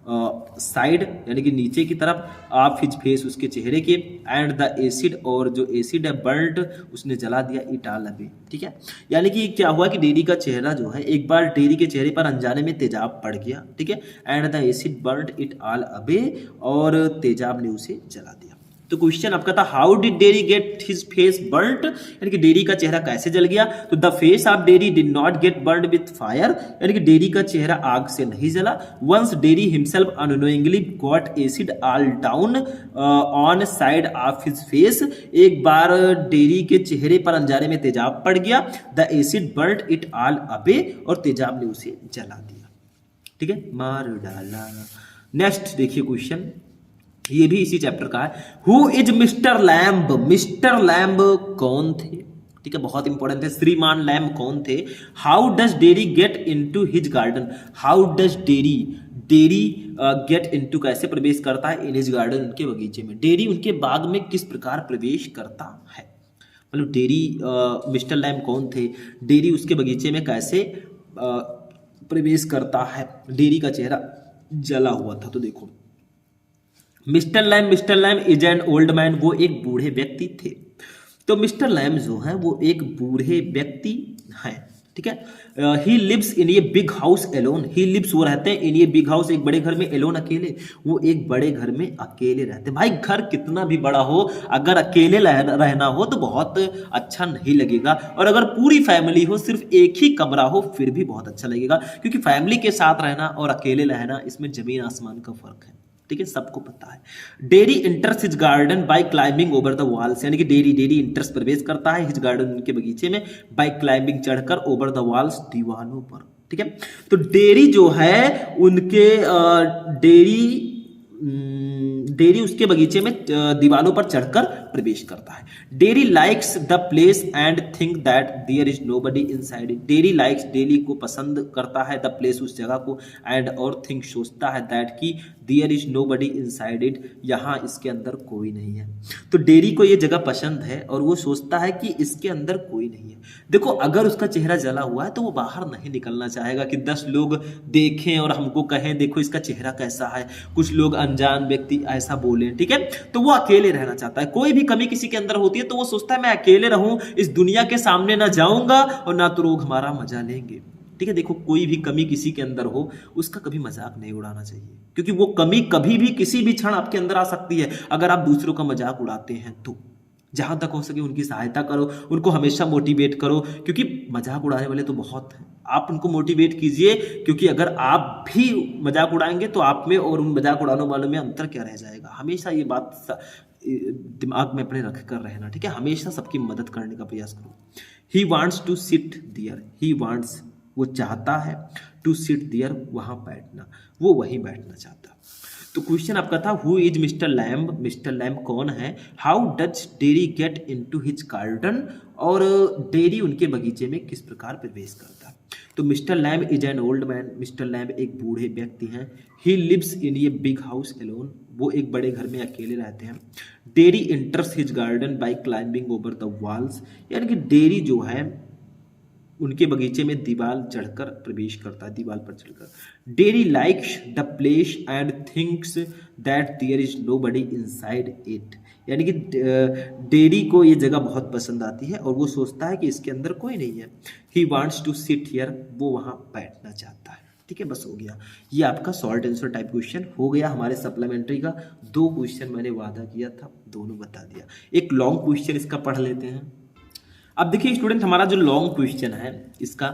साइड यानी कि नीचे की तरफ, ऑफ हिज फेस, उसके चेहरे के, एंड द एसिड, और जो एसिड है बर्न्ड, उसने जला दिया इट ऑल अवे। ठीक है, यानी कि क्या हुआ कि डेरी का चेहरा जो है, एक बार डेरी के चेहरे पर अनजाने में तेजाब पड़ गया। ठीक है, and the acid burned it all away, और तेजाब ने उसे जला दिया। तो क्वेश्चन आपका था how did Derry get his face burned, यानी कि डेरी का चेहरा कैसे जल गया। तो the face of Derry did not get burned with fire, यानी कि डेरी का चेहरा आग से नहीं जला। Once Derry himself unknowingly got acid all down on side of his face, एक बार डेरी के चेहरे पर अनजाने में तेजाब पड़ गया, the acid burned it all away, और तेजाब ने उसे जला दिया। ठीक है, मार डाला। नेक्स्ट देखिए क्वेश्चन, ये भी इसी चैप्टर का है। Who is mister lamb, mister lamb कौन थे, ठीक है, बहुत इंपॉर्टेंट है। श्रीमान लैम्ब कौन थे। How does dairy get into his garden, how does dairy, dairy get into कैसे प्रवेश करता है इन हिज गार्डन, उनके बगीचे में, डेरी उनके बाग में किस प्रकार प्रवेश करता है। मतलब डेरी मिस्टर लैम्ब कौन थे, डेरी उसके बगीचे में कैसे प्रवेश करता है। डेरी का चेहरा जला हुआ था। तो देखो mister lamb is an old man, वो एक बूढ़े व्यक्ति थे। तो मिस्टर लैम्ब जो है वो एक बूढ़े व्यक्ति हैं, ठीक है। ही lives in a big house alone, he lives वो रहते हैं इन ये बिग हाउस एक बड़े घर में, एलोन अकेले, वो एक बड़े घर में अकेले रहते हैं। भाई घर कितना भी बड़ा हो अगर अकेले रहना हो तो बहुत अच्छा नहीं लगेगा, और अगर पूरी फैमिली हो सिर्फ एक ही कमरा हो फिर भी बहुत अच्छा लगेगा, क्योंकि फैमिली के साथ रहना और अकेले रहना इसमें जमीन आसमान का फर्क है, ठीक है, सबको पता है। Derry enters his garden by climbing over the walls, यानी कि डेरी इंटर्स प्रवेश करता है हिज गार्डन उनके बगीचे में, बाय क्लाइंबिंग चढ़कर, ओवर द वॉल्स दीवारों पर, ठीक है। तो डेरी जो है उनके डेरी उसके बगीचे में दीवारों पर चढ़कर प्रवेश करता है। Derry likes the place and think that there is nobody inside it, Derry likes, Derry को पसंद करता है, द प्लेस उस जगह को, एंड और थिंक सोचता है, दैट की there is nobody inside it, यहाँ इसके अंदर कोई नहीं है। तो डेरी को ये जगह पसंद है और वो सोचता है कि इसके अंदर कोई नहीं है। देखो अगर उसका चेहरा जला हुआ है तो वो बाहर नहीं निकलना चाहेगा कि 10 लोग देखें और हमको कहें देखो इसका चेहरा कैसा है, कुछ लोग अनजान व्यक्ति ऐसा बोले, ठीक है। तो वो अकेले रहना चाहता है। कोई भी कमी किसी के अंदर होती है तो वो सोचता है मैं अकेले रहूं, इस दुनिया के सामने ना जाऊंगा और ना तो लोग हमारा मजा लेंगे, ठीक है। देखो कोई भी कमी किसी के अंदर हो उसका कभी मजाक नहीं उड़ाना चाहिए, क्योंकि वो कमी कभी भी किसी भी क्षण आपके अंदर आ सकती है। अगर आप दूसरों का मजाक उड़ाते हैं तो जहां तक हो सके उनकी सहायता करो, उनको हमेशा मोटिवेट करो, क्योंकि मजाक उड़ाने वाले तो बहुत हैं। आप उनको मोटिवेट कीजिए, क्योंकि अगर आप भी मजाक उड़ाएंगे तो आप में और उन मजाक उड़ाने वालों में अंतर क्या रह जाएगा। हमेशा ये बात दिमाग में अपने रख कर रहना, ठीक है। हमेशा सबकी मदद करने का प्रयास करो। He wants to sit there, he wants वो चाहता है, टू सिट दियर वहां बैठना, वो वहीं बैठना चाहता। तो क्वेश्चन आपका था who is mister lamb, mister lamb कौन है। How does dairy get into his garden, और डेरी उनके बगीचे में किस प्रकार प्रवेश करता है। तो mister lamb is an old man, mister lamb एक बूढ़े व्यक्ति हैं। ही lives in a big house Elon, वो एक बड़े घर में अकेले रहते हैं। Derry enters his garden by climbing over the walls, यानी कि डेरी जो है उनके बगीचे में दीवार चढ़कर प्रवेश करता है, दीवार पर चढ़कर। Derry likes the place and thinks that there is nobody inside it, यानी कि डेरी को ये जगह बहुत पसंद आती है और वो सोचता है कि इसके अंदर कोई नहीं है। He wants to sit here, वो वहां बैठना चाहता है, ठीक है। बस हो गया, ये आपका शॉर्ट आंसर टाइप क्वेश्चन हो गया हमारे सप्लीमेंट्री का। 2 क्वेश्चन मैंने वादा किया था, दोनों बता दिया। एक लॉन्ग क्वेश्चन इसका पढ़ लेते हैं। अब देखिए स्टूडेंट, हमारा जो लॉन्ग क्वेश्चन है इसका,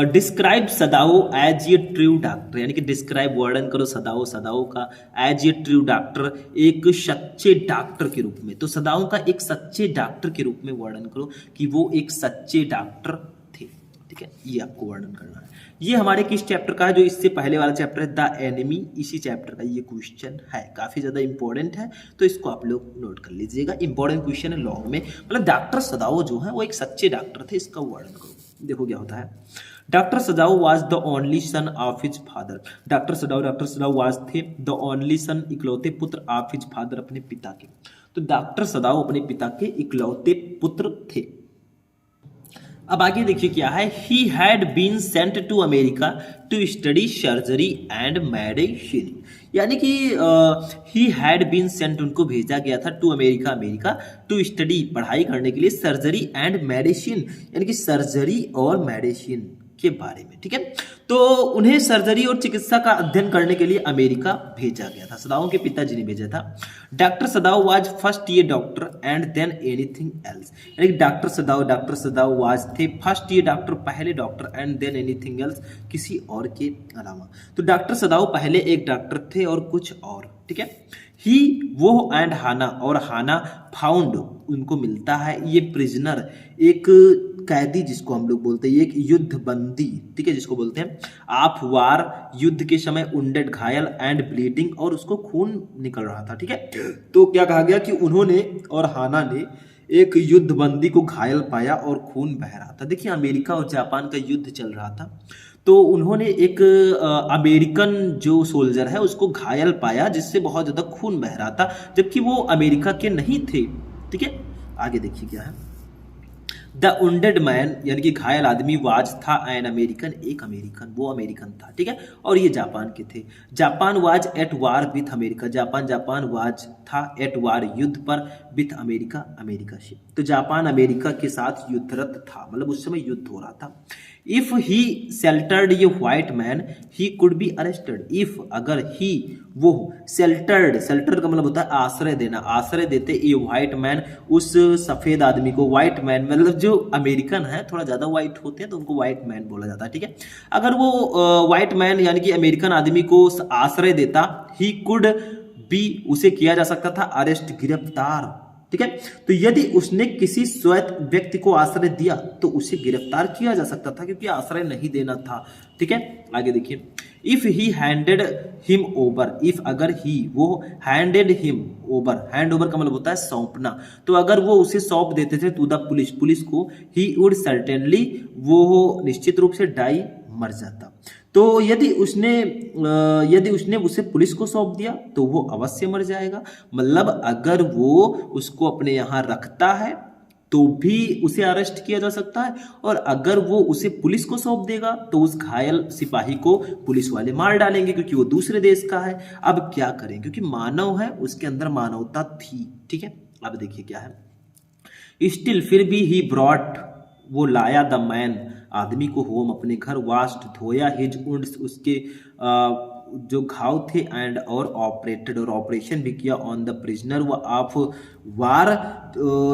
describe Sadao as a true doctor, यानी कि डिस्क्राइब वर्णन करो सदाओ का एज ए ट्रू डॉक्टर, एक सच्चे डॉक्टर के रूप में। तो सदाओ का एक सच्चे डॉक्टर के रूप में वर्णन करो कि वो एक सच्चे डॉक्टर थे, ठीक है। ये आपको वर्णन करना है। ये हमारे किस चैप्टर का है, जो इससे पहले वाला चैप्टर है द एनिमी, इसी चैप्टर का ये क्वेश्चन है। काफी ज्यादा इंपॉर्टेंट है, तो इसको आप लोग नोट कर लीजिएगा। इंपॉर्टेंट क्वेश्चन है लॉन्ग में। मतलब डॉक्टर सदाओ जो है वो एक सच्चे डॉक्टर थे, इसका वर्णन करो। देखो क्या होता है। Doctor Sadao was the only son of his father, doctor Sadao was थे द ओनली सन, इकलौते पुत्र, ऑफ हिज फादर, अपने पिता के। तो डॉक्टर सदाओ अपने पिता के इकलौते पुत्र थे। अब आगे देखिए क्या है। He had been sent to America to study surgery and medicine, यानी कि ही हैड बीन सेंट, उनको भेजा गया था टू अमेरिका टू स्टडी, पढ़ाई करने के लिए, सर्जरी एंड मेडिसिन, यानी कि सर्जरी और मेडिसिन के बारे में, ठीक है। तो उन्हें सर्जरी और चिकित्सा का अध्ययन करने के लिए अमेरिका भेजा गया था। सदाओ के पिताजी ने भेजा था। Doctor Sadao was first year doctor and than anything else, यानी कि डॉक्टर सदाओ वाज थे फर्स्ट ईयर डॉक्टर, पहले doctor, and than anything else, किसी और के अलावा। तो डॉक्टर सदाओ पहले एक डॉक्टर थे और कुछ और, ठीक है। ही वो एंड हाना और हाना फाउंड उनको मिलता है ये प्रिजनर एक कैदी जिसको हम लोग बोलते हैं, एक युद्ध बंदी, ठीक है, जिसको बोलते हैं आप वार, युद्ध के समय उंडेड घायल एंड ब्लीडिंग और उसको खून निकल रहा था, ठीक है। तो क्या कहा गया कि उन्होंने और हाना ने एक युद्ध बंदी को घायल पाया और खून बह रहा था। देखिए अमेरिका और जापान का युद्ध चल रहा था, तो उन्होंने एक अमेरिकन जो सोल्जर है उसको घायल पाया जिससे बहुत ज्यादा खून बह रहा था, जबकि वो अमेरिका के नहीं थे, ठीक है। आगे देखिए क्या है, द उंडेड मैन यानी कि घायल आदमी वाज था एन अमेरिकन, एक अमेरिकन, वो अमेरिकन था, ठीक है, और ये जापान के थे। Japan was at war with America, Japan was था एट वार युद्ध पर विथ अमेरिका, अमेरिका से। तो जापान अमेरिका के साथ युद्धरत था, मतलब उस समय युद्ध हो रहा था। इफ ही शेल्टर्ड ये white man he could be arrested, if अगर ही वो शेल्टर का मतलब होता है आश्रय देना, आश्रय देते ये व्हाइट मैन उस सफेद आदमी को, व्हाइट मैन मतलब जो अमेरिकन है थोड़ा ज्यादा व्हाइट होते हैं तो उनको व्हाइट मैन बोला जाता है, ठीक है। अगर वो व्हाइट मैन यानी कि अमेरिकन आदमी को आश्रय देता, ही कुड बी उसे किया जा सकता था अरेस्ट, गिरफ्तार, ठीक है। तो यदि उसने किसी स्वैत व्यक्ति को आश्रय दिया तो उसे गिरफ्तार किया जा सकता था क्योंकि आश्रय नहीं देना था, ठीक है। आगे देखिए, if he handed him over, if अगर ही वो handed him over, hand over का मतलब होता है सौंपना, तो अगर वो उसे सौंप देते थे टू द पुलिस, पुलिस को, ही वुड सर्टेनली, वो निश्चित रूप से डाई, मर जाता। तो यदि उसने उसे पुलिस को सौंप दिया तो वो अवश्य मर जाएगा, मतलब अगर वो उसको अपने यहाँ रखता है तो भी उसे अरेस्ट किया जा सकता है, और अगर वो उसे पुलिस को सौंप देगा तो उस घायल सिपाही को पुलिस वाले मार डालेंगे क्योंकि वो दूसरे देश का है। अब क्या करें, क्योंकि मानव है, उसके अंदर मानवता थी, ठीक है। अब देखिए क्या है, स्टिल फिर भी ही ब्रॉट, वो लाया द मैन आदमी को होम अपने घर, वास्ट धोया, हिज वुंड्स उसके जो घाव थे, एंड और ऑपरेटेड और ऑपरेशन भी किया ऑन द प्रिजनर व ऑफ वार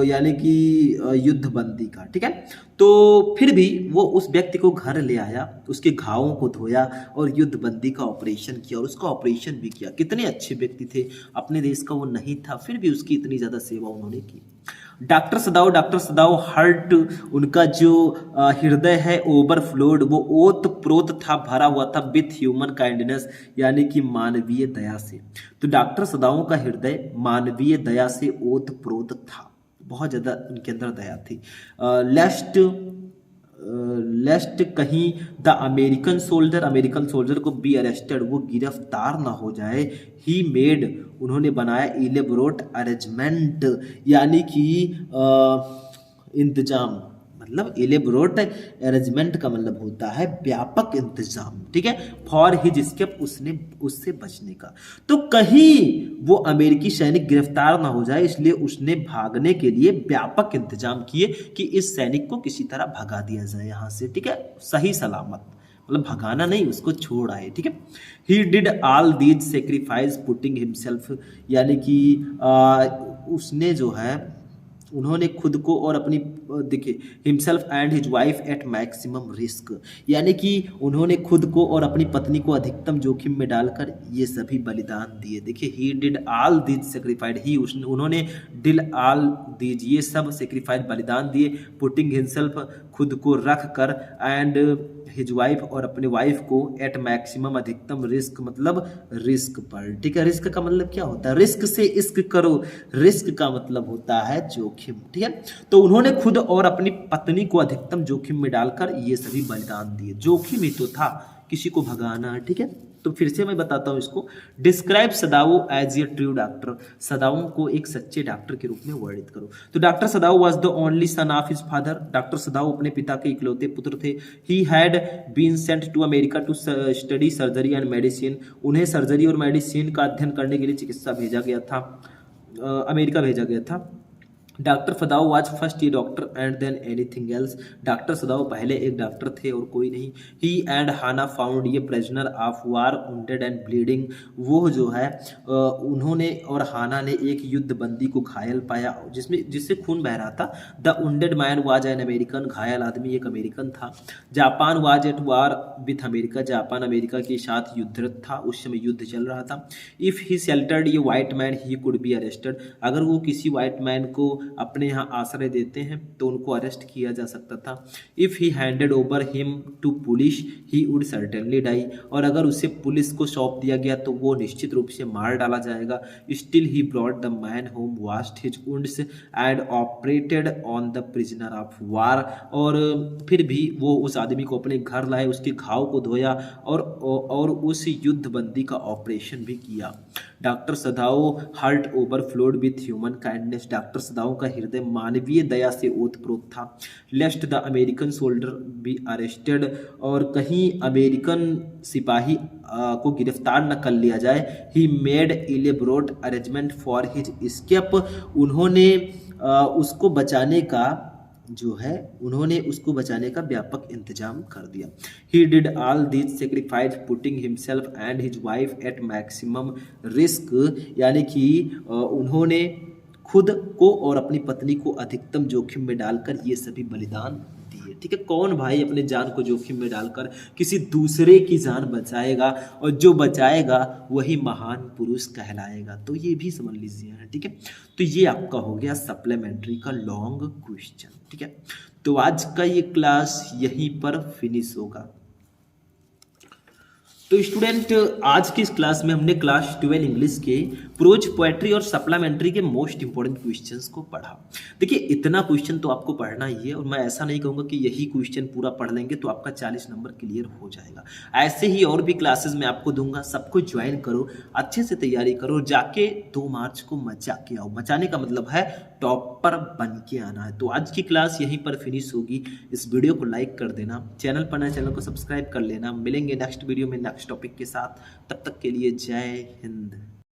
यानी कि युद्ध बंदी का, ठीक है। तो फिर भी वो उस व्यक्ति को घर ले आया, उसके घावों को धोया और युद्ध बंदी का ऑपरेशन किया और उसका ऑपरेशन भी किया। कितने अच्छे व्यक्ति थे, अपने देश का वो नहीं था फिर भी उसकी इतनी ज्यादा सेवा उन्होंने की। डॉक्टर सदाव हर्ट, उनका जो हृदय है ओवरफ्लोड, वो ओत प्रोत था, भरा हुआ था विथ ह्यूमन काइंडनेस यानी कि मानवीय दया से। तो डॉक्टर सदाओं का हृदय मानवीय दया से ओत प्रोत था, बहुत ज्यादा उनके अंदर दया थी। लेस्ट कहीं द अमेरिकन सोल्जर को बी अरेस्टेड, वो गिरफ्तार ना हो जाए। ही मेड, उन्होंने बनाया इलेबोरेट अरेंजमेंट यानी कि इंतजाम, मतलब इलेबोरेट अरेंजमेंट का मतलब होता है व्यापक इंतजाम, ठीक है, फॉर हिज एस्केप, उससे बचने का। तो कहीं वो अमेरिकी सैनिक गिरफ्तार ना हो जाए इसलिए उसने भागने के लिए व्यापक इंतजाम किए कि इस सैनिक को किसी तरह भगा दिया जाए यहाँ से, ठीक है, सही सलामत, मतलब भगाना नहीं, उसको छोड़ आए, ठीक है। ही did all these sacrifice putting himself, यानी कि उसने जो है उन्होंने खुद को और अपनी, देखिए, himself and his wife eight maximum risk, यानी कि उन्होंने खुद को और अपनी पत्नी को अधिकतम जोखिम में डालकर ये सभी बलिदान दिए। देखिए, he did all these sacrificed, he उन्होंने डिड ऑल दीज ये सब सेक्रीफाइड बलिदान दिए, पुटिंग हिमसेल्फ खुद को रख कर, एंड हिज वाइफ और अपने वाइफ को, एट मैक्सिमम अधिकतम रिस्क मतलब रिस्क पर, ठीक है। रिस्क का मतलब क्या होता है, रिस्क से इश्क करो, रिस्क का मतलब होता है जोखिम, ठीक है। तो उन्होंने खुद और अपनी पत्नी को अधिकतम जोखिम में डालकर ये सभी बलिदान दिए, जोखिम ही तो था, किसी को भगाना, ठीक है। तो फिर से मैं बताता हूँ इसको, describe Sadao as a true doctor, सदाओं को एक सच्चे डॉक्टर के रूप में वर्णित करो। तो doctor Sadao was the only son of his father, doctor Sadao अपने पिता के इकलौते पुत्र थे। ही had been sent to America to study surgery and मेडिसिन, उन्हें सर्जरी और मेडिसिन का अध्ययन करने के लिए चिकित्सा भेजा गया था, अमेरिका भेजा गया था। डॉक्टर फदाओ वाज फर्स्ट ये doctor and than anything else. Doctor सदाओ पहले एक डॉक्टर थे और कोई नहीं। ही एंड हाना फाउंड ये prisoner of war wounded and bleeding. वो जो है उन्होंने और हाना ने एक युद्ध बंदी को घायल पाया जिससे खून बह रहा था। The wounded man was an American. घायल आदमी एक अमेरिकन था। Japan was at war with America. Japan America के साथ युद्धरत था, उस समय युद्ध चल रहा था। इफ़ ही शेल्टर्ड ये white man he could be arrested. अगर वो किसी वाइट मैन को अपने यहाँ आश्रय देते हैं तो उनको अरेस्ट किया जा सकता था। If he handed over him to police he would certainly die. और अगर उसे पुलिस को सौंप दिया गया तो वो निश्चित रूप से मार डाला जाएगा। Still he brought the man home, washed his wounds and operated on the prisoner of war. और फिर भी वो उस आदमी को अपने घर लाए, उसके घाव को धोया और उस युद्ध बंदी का ऑपरेशन भी किया। Doctor Sadao heart overflowed with human kindness. Doctor Sadao का हृदय मानवीय दया से ओतप्रोत था। Lest the American soldier be arrested. और कहीं अमेरिकन सिपाही को गिरफ्तार न कर लिया जाए। He made elaborate arrangement for his escape. उन्होंने उसको बचाने का व्यापक इंतजाम कर दिया। ही did all this sacrifice putting himself and his wife eight maximum risk. यानी कि उन्होंने खुद को और अपनी पत्नी को अधिकतम जोखिम में डालकर ये सभी बलिदान दिए। ठीक है, कौन भाई अपने जान को जोखिम में डालकर किसी दूसरे की जान बचाएगा, और जो बचाएगा वही महान पुरुष कहलाएगा। तो ये भी समझ लीजिए, ठीक है। तो ये आपका हो गया सप्लीमेंट्री का लॉन्ग क्वेश्चन। ठीक है, तो आज का ये क्लास यहीं पर फिनिश होगा। तो स्टूडेंट, आज की इस क्लास में हमने क्लास 12 इंग्लिश के प्रोज, पोएट्री और सप्लीमेंट्री के मोस्ट इंपॉर्टेंट क्वेश्चंस को पढ़ा। देखिए, इतना क्वेश्चन तो आपको पढ़ना ही है, और मैं ऐसा नहीं कहूँगा कि यही क्वेश्चन पूरा पढ़ लेंगे तो आपका 40 नंबर क्लियर हो जाएगा। ऐसे ही और भी क्लासेस मैं आपको दूंगा, सबको ज्वाइन करो, अच्छे से तैयारी करो, जाके 2 मार्च को मचा के आओ। मचाने का मतलब है टॉपर बन के आना है। तो आज की क्लास यहीं पर फिनिश होगी। इस वीडियो को लाइक कर देना, चैनल पर नए चैनल को सब्सक्राइब कर लेना। मिलेंगे नेक्स्ट वीडियो में नेक्स्ट टॉपिक के साथ। तब तक के लिए जय हिंद।